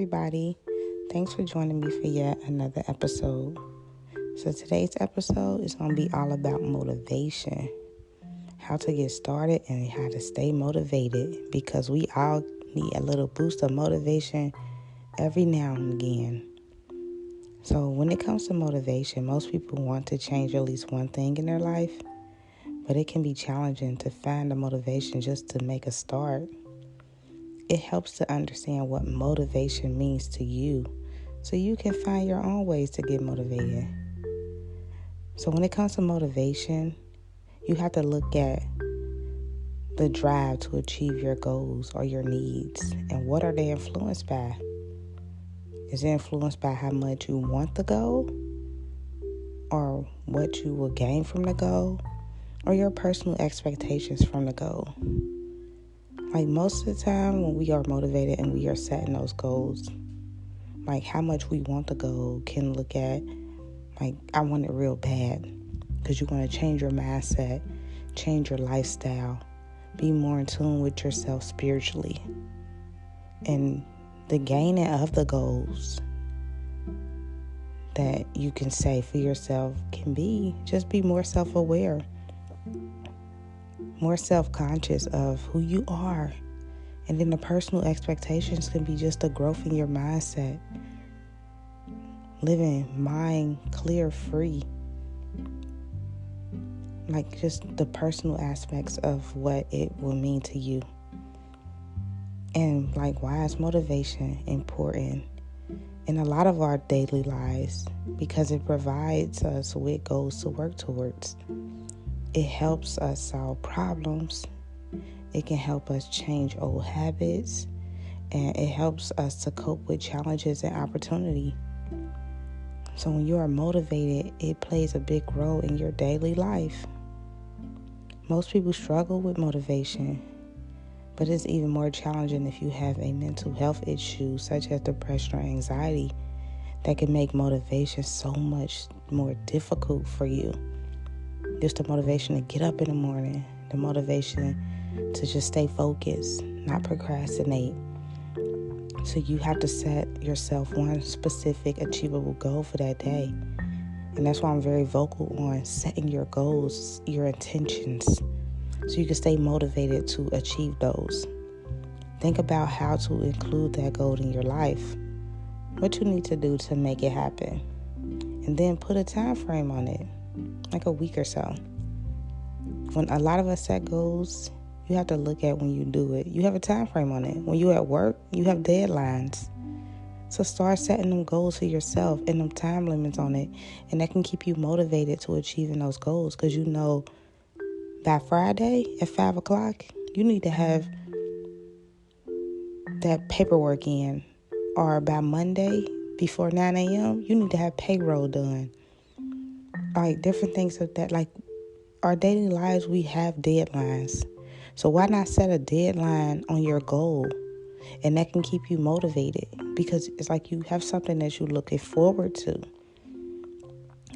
everybody. Thanks for joining me for yet another episode. So today's episode is going to be all about motivation, how to get started and how to stay motivated, because we all need a little boost of motivation every now and again. So when it comes to motivation, most people want to change at least one thing in their life, but it can be challenging to find the motivation just to make a start. It helps to understand what motivation means to you so you can find your own ways to get motivated. So when it comes to motivation, you have to look at the drive to achieve your goals or your needs, and what are they influenced by? Is it influenced by how much you want the goal, or what you will gain from the goal, or your personal expectations from the goal? Like most of the time when we are motivated and we are setting those goals, like how much we want the goal can look at, like, I want it real bad, because you want to change your mindset, change your lifestyle, be more in tune with yourself spiritually. And the gaining of the goals that you can say for yourself can be just be more self-aware, more self-conscious of who you are. And then the personal expectations can be just a growth in your mindset, living mind clear, free. Like just the personal aspects of what it will mean to you. And like, why is motivation important in a lot of our daily lives? Because it provides us with goals to work towards. It helps us solve problems. It can help us change old habits. And it helps us to cope with challenges and opportunity. So when you are motivated, it plays a big role in your daily life. Most people struggle with motivation, but it's even more challenging if you have a mental health issue such as depression or anxiety that can make motivation so much more difficult for you. Just the motivation to get up in the morning, the motivation to just stay focused, not procrastinate. So you have to set yourself one specific achievable goal for that day. And that's why I'm very vocal on setting your goals, your intentions, so you can stay motivated to achieve those. Think about how to include that goal in your life, what you need to do to make it happen. And then put a time frame on it, like a week or so. When a lot of us set goals, you have to look at when you do it. You have a time frame on it. When you're at work, you have deadlines. So start setting them goals for yourself and them time limits on it. And that can keep you motivated to achieving those goals. Because you know by Friday at 5 o'clock, you need to have that paperwork in. Or by Monday before 9 a.m., you need to have payroll done. Like different things of that. Like our daily lives, we have deadlines. So why not set a deadline on your goal? And that can keep you motivated, because it's like you have something that you're looking forward to.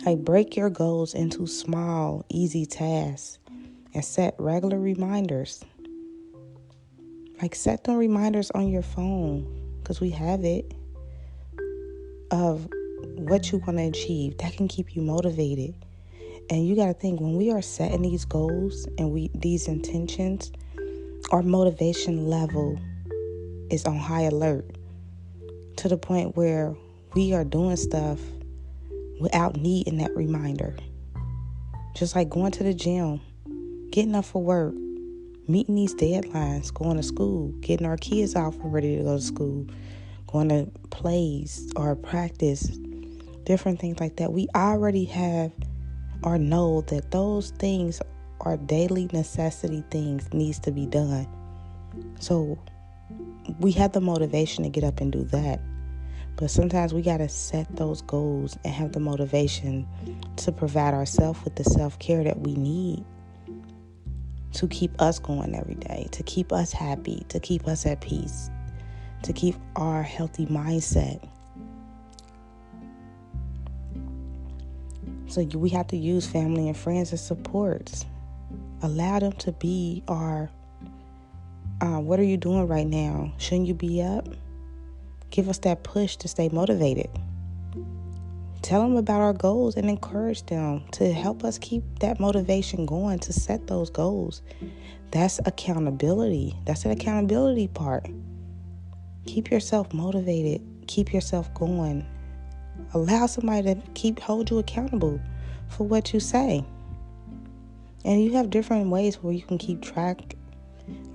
Like break your goals into small, easy tasks and set regular reminders. Like set them reminders on your phone, because we have it, of what you want to achieve. That can keep you motivated. And you got to think, when we are setting these goals and these intentions, our motivation level is on high alert, to the point where we are doing stuff without needing that reminder. Just like going to the gym, getting up for work, meeting these deadlines, going to school, getting our kids off and ready to go to school, going to plays or practice, different things like that. We already have or know that those things are daily necessity things, needs to be done. So we have the motivation to get up and do that. But sometimes we got to set those goals and have the motivation to provide ourselves with the self-care that we need to keep us going every day, to keep us happy, to keep us at peace, to keep our healthy mindset. So we have to use family and friends as supports. Allow them to be our, what are you doing right now? Shouldn't you be up? give us that push to stay motivated. Tell them about our goals and encourage them to help us keep that motivation going to set those goals. That's accountability. That's an accountability part. Keep yourself motivated. Keep yourself going. Allow somebody to hold you accountable for what you say. And you have different ways where you can keep track.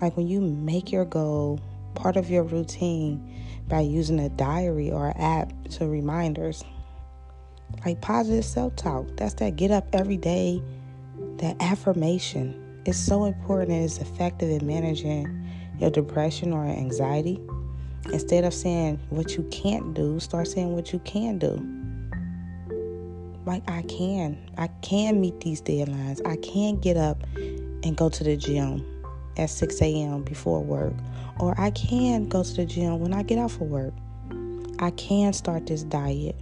Like when you make your goal part of your routine by using a diary or an app to reminders. Like positive self-talk. That's that get up every day, that affirmation. It's so important and it's effective in managing your depression or anxiety. Instead of saying what you can't do, start saying what you can do. Like I can meet these deadlines. I can get up and go to the gym at 6 a.m. before work. Or I can go to the gym when I get off of work. I can start this diet.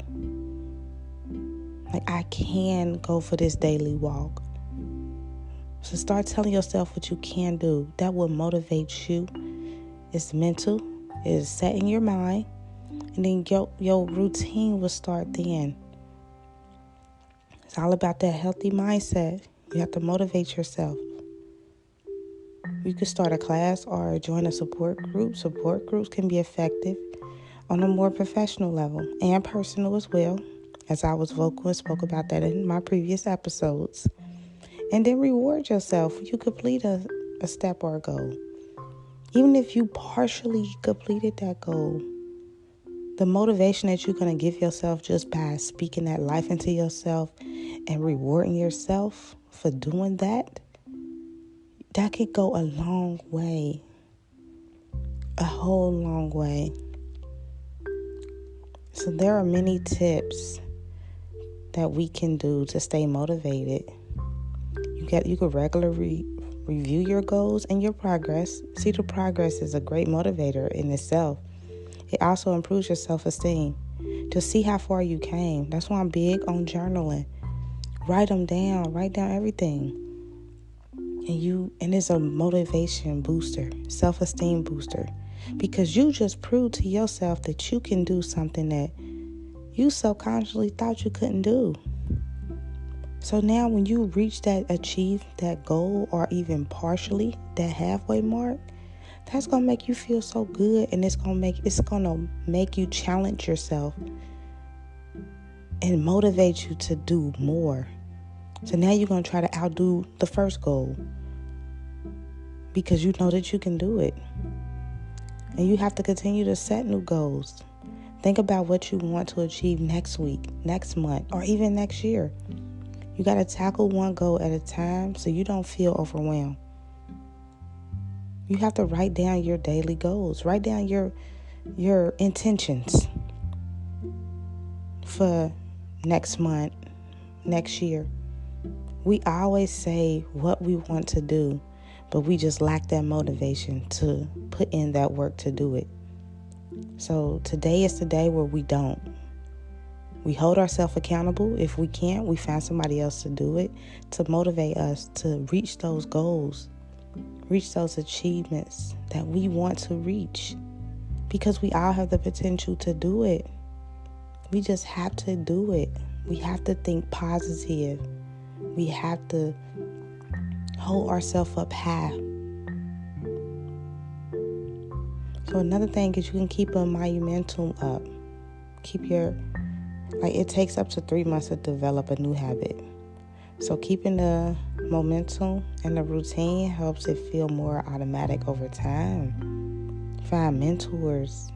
Like I can go for this daily walk. So start telling yourself what you can do. That will motivate you. It's mental. It's set in your mind. And then your routine will start then. It's all about that healthy mindset. You have to motivate yourself. You could start a class or join a support group. Support groups can be effective on a more professional level and personal as well, as I was vocal and spoke about that in my previous episodes. And then reward yourself when you complete a step or a goal. Even if you partially completed that goal, the motivation that you're going to give yourself just by speaking that life into yourself and rewarding yourself for doing that, that could go a long way. A whole long way. So there are many tips that we can do to stay motivated. You could regularly review your goals and your progress. See, the progress is a great motivator in itself. It also improves your self-esteem. To see how far you came. That's why I'm big on journaling. Write them down. Write down everything. And it's a motivation booster, self-esteem booster. Because you just proved to yourself that you can do something that you subconsciously thought you couldn't do. So now when you achieve that goal or even partially that halfway mark, that's going to make you feel so good, and it's going to make you challenge yourself and motivate you to do more. So now you're going to try to outdo the first goal because you know that you can do it. And you have to continue to set new goals. Think about what you want to achieve next week, next month, or even next year. You got to tackle one goal at a time so you don't feel overwhelmed. You have to write down your daily goals. Write down your intentions for next month, next year. We always say what we want to do, but we just lack that motivation to put in that work to do it. So today is the day where we don't. We hold ourselves accountable. If we can't, we find somebody else to do it, to motivate us to reach those goals, reach those achievements that we want to reach. Because we all have the potential to do it. We just have to do it. We have to think positive. We have to hold ourselves up high. So another thing is you can keep a momentum up. It takes up to 3 months to develop a new habit. So keeping the momentum and the routine helps it feel more automatic over time. Find mentors.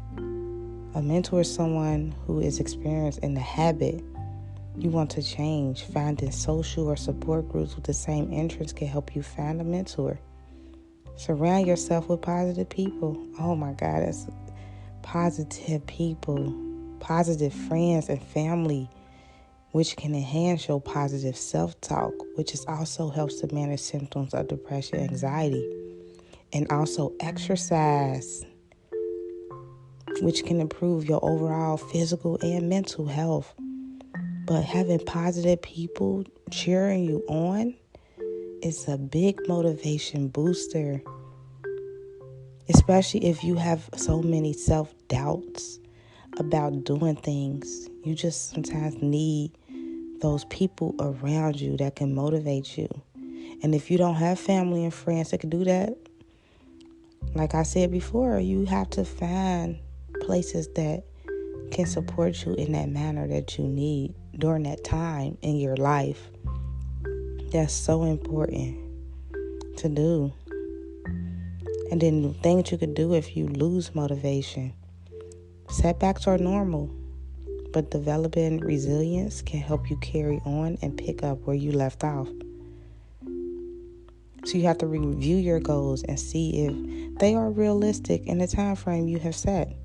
A mentor is someone who is experienced in the habit you want to change. Finding social or support groups with the same interests can help you find a mentor. Surround yourself with positive people. Oh my God, that's positive people, positive friends and family, which can enhance your positive self-talk, which also helps to manage symptoms of depression and anxiety. And also exercise, which can improve your overall physical and mental health. But having positive people cheering you on is a big motivation booster, especially if you have so many self-doubts about doing things. You just sometimes need those people around you that can motivate you. And if you don't have family and friends that can do that, like I said before, you have to find places that can support you in that manner that you need during that time in your life. That's so important to do. And then the things you could do if you lose motivation. Setbacks are normal, but developing resilience can help you carry on and pick up where you left off. So you have to review your goals and see if they are realistic in the time frame you have set.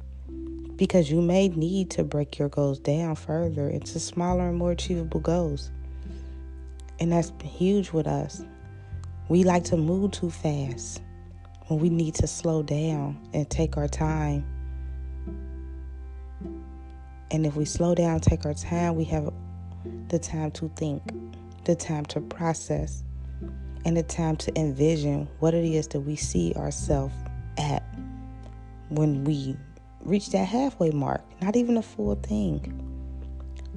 Because you may need to break your goals down further into smaller and more achievable goals. And that's huge with us. We like to move too fast when we need to slow down and take our time. And if we slow down, take our time, we have the time to think, the time to process, and the time to envision what it is that we see ourselves at when we reach that halfway mark, not even a full thing.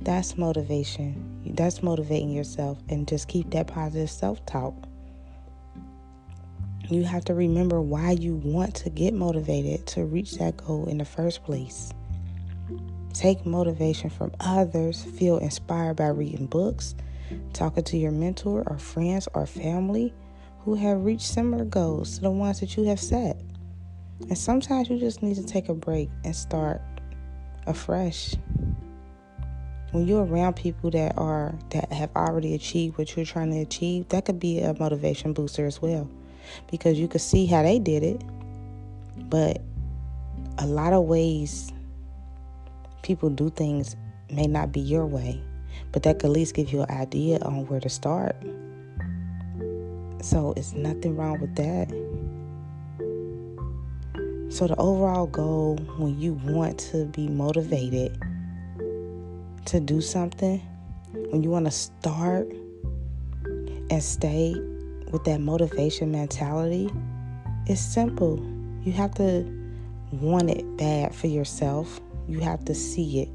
That's motivation. That's motivating yourself, and just keep that positive self-talk. You have to remember why you want to get motivated to reach that goal in the first place. Take motivation from others. Feel inspired by reading books, talking to your mentor or friends or family who have reached similar goals to the ones that you have set. And sometimes you just need to take a break and start afresh. When you're around people that have already achieved what you're trying to achieve, that could be a motivation booster as well, because you could see how they did it. But a lot of ways people do things may not be your way, but that could at least give you an idea on where to start. So it's nothing wrong with that. So the overall goal, when you want to be motivated to do something, when you want to start and stay with that motivation mentality, it's simple. You have to want it bad for yourself. You have to see it.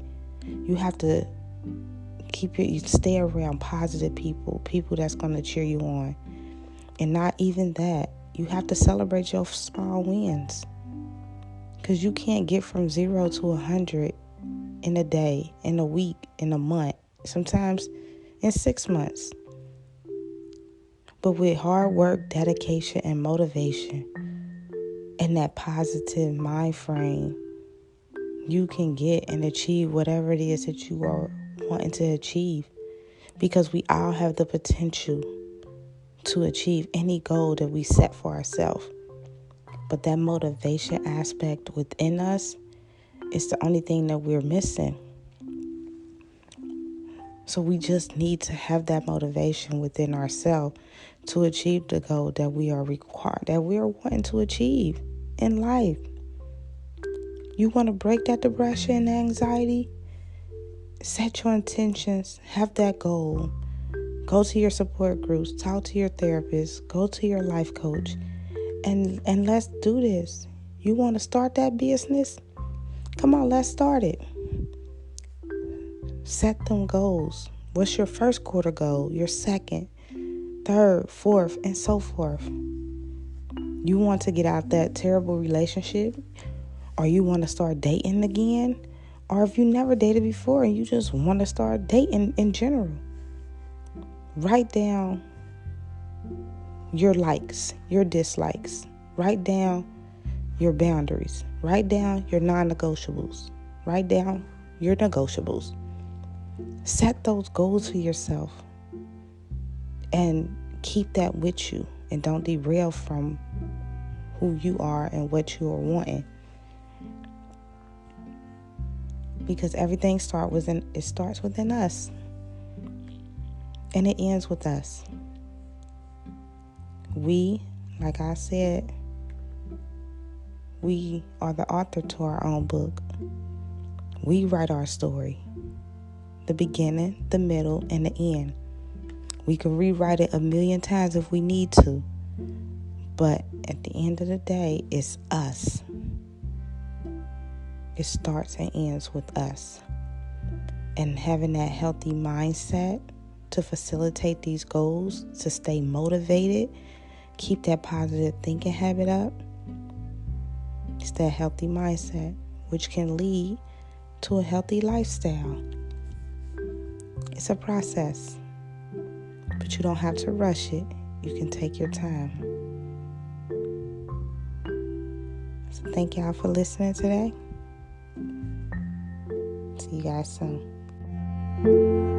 You have to stay around positive people that's going to cheer you on. And not even that, you have to celebrate your small wins. Because you can't get from 0 to 100 in a day, in a week, in a month, sometimes in 6 months. But with hard work, dedication, and motivation, and that positive mind frame, you can get and achieve whatever it is that you are wanting to achieve. Because we all have the potential to achieve any goal that we set for ourselves. But that motivation aspect within us is the only thing that we're missing. So we just need to have that motivation within ourselves to achieve the goal that we are wanting to achieve in life. You want to break that depression and anxiety? Set your intentions, have that goal. Go to your support groups, talk to your therapist, go to your life coach, and let's do this. You want to start that business? Come on, let's start it. Set them goals. What's your first quarter goal? Your second, third, fourth, and so forth. You want to get out that terrible relationship? Or you want to start dating again? Or if you never dated before and you just want to start dating in general, write down your likes, your dislikes. Write down your boundaries. Write down your non-negotiables. Write down your negotiables. Set those goals for yourself and keep that with you, and don't derail from who you are and what you are wanting. Because everything starts within us, and it ends with us. We, like I said, we are the author to our own book. We write our story, the beginning, the middle, and the end. We can rewrite it 1,000,000 times if we need to, but at the end of the day, it's us. It starts and ends with us. And having that healthy mindset to facilitate these goals, to stay motivated, keep that positive thinking habit up. It's that healthy mindset, which can lead to a healthy lifestyle. It's a process, but you don't have to rush it. You can take your time. So thank y'all for listening today. See you guys soon.